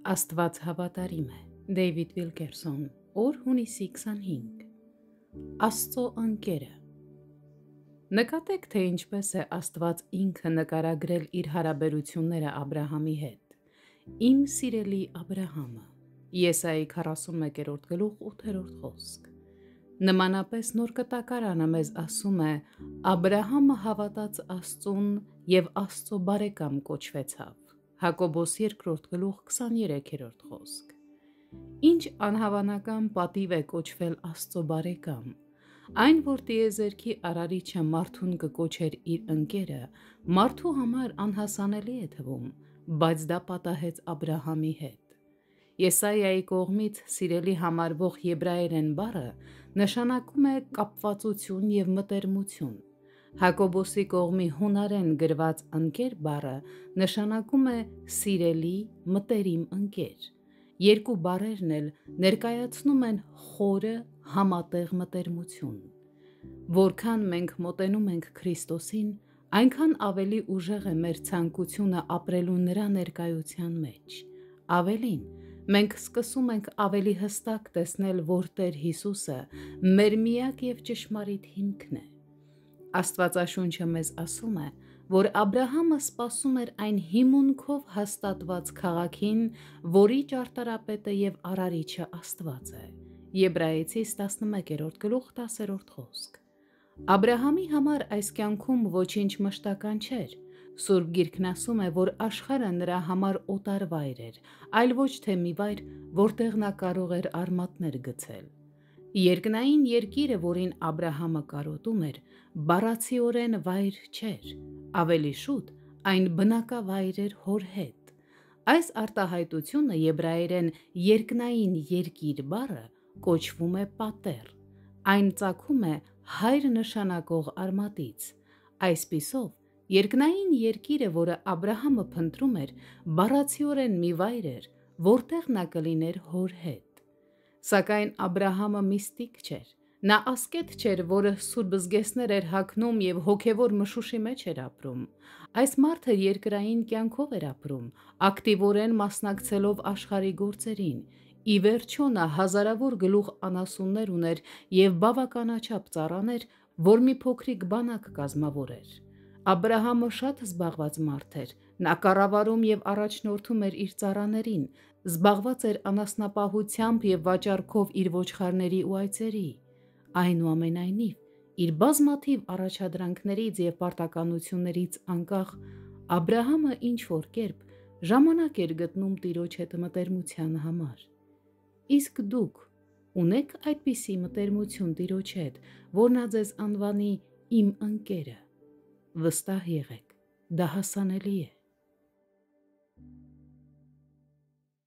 Աստված հավատարիմ է։ Դեյվիդ Վիլկերսոն, օր հունիսի 25։ Աստծո ընկերը։ Նկատեք, թե ինչպես է Աստված ինքը նկարագրել իր հարաբերությունները Աբրահամի հետ։ Իմ սիրելի Աբրահամը։ Եսայի 41-րդ գլուխ 8-րդ խոսք։ Նմանապես Նոր Կտակարանը մեզ ասում է. Աբրահամը հավատաց Աստծուն և Աստծո բարեկամ կոչվեցավ։ Հակոբոս 2-րդ գլուխ 23-րդ խոսք։ Ինչ անհավանական պատիվ է կոչվել Աստծո բարեկամ։ Այն, որ տիեզերքի արարիչը մարդուն կկոչեր իր ընկերը, մարդու համար անհասանելի է թվում, բայց դա պատահեց Աբրահամի հետ։ Եսայիայի կողմից սիրելի համարվող եբրայերեն բառը նշանակում է կապվածություն և մտերմություն։ Հակոբոսի կողմի հունարեն գրված ընկեր բառը նշանակում է սիրելի, մտերիմ ընկեր։ Երկու բառերն էլ ներկայացնում են խորը, համատեղ մտերմություն։ Որքան մենք մոտենում ենք Քրիստոսին, այնքան ավելի ուժեղ է մեր ցանկությունը ապրելու նրա ներկայության մեջ։ Ավելին, մենք սկսում ենք ավելի հստակ տեսնել, որ Տեր Հիսուսը մեր միակ և ճշմարիտ հիմքն է։ Աստվածաշունչը մեզ ասում է, որ Աբրահամը սպասում էր այն հիմունքով հաստատված քաղաքին, որի ճարտարապետը և արարիչը Աստված է։ Եբրայեցիս 11-րդ գլուխ 10-րդ խոսք։ Աբրահամի համար այս կյանքում ոչինչ մշտական չէր։ Սուրբ Գիրքն ասում է, որ աշխարհը նրա համար օտար վայր էր, այլ ոչ թե մի վայր, որտեղ նա կարող էր արմատներ գցել։ Երկնային երկիրը, որին Աբրահամը կարոտում էր, բառացիորեն վայր չէր, ավելի շուտ այն բնակավայր էր հոր հետ։ Այս արտահայտությունը եբրայերեն երկնային երկիր բառը կոչվում է պատեր։ Այն ծագում է հայր նշանակող արմատից։ Այսպիսով, երկնային երկիրը, որը Աբրահամը փնտրում էր, բառացիորեն մի վայր էր, որտեղ նա կլիներ հոր հետ։ Սակայն Աբրահամը միստիկ չէր։ Նա ասկետ չէր, որը սուրբ զգեստներ էր հագնում և հոգևոր մշուշի մեջ էր ապրում։ Այս մարդը երկրային կյանքով էր ապրում, ակտիվորեն մասնակցելով աշխարհի գործերին։ Ի վերջո նա հազարավոր գլուխ անասուններ ուներ և բավականաչափ ծառաներ, որ մի փոքրիկ բանակ կազմավորեր։ Աբրահամը շատ զբաղված մարդ էր։ Նա կառավարում և առաջնորդում էր իր ծառաներին, զբաղված էր անասնապահությամբ և վաճառքով իր ոչխարների ու այծերի։ Այնուամենայնիվ, իր բազմաթիվ առաջադրանքներից և պարտականություններից անկախ, Աբրահամը ինչ-որ կերպ ժամանակ էր գտնում Տիրոջ հետ մտերմության համար։ Իսկ դուք ունե՞ք այդպիսի մտերմություն Տիրոջ հետ, որ նա ձեզ անվանի իմ ընկերը։ Վստահ եղեք, դա հասանելի է։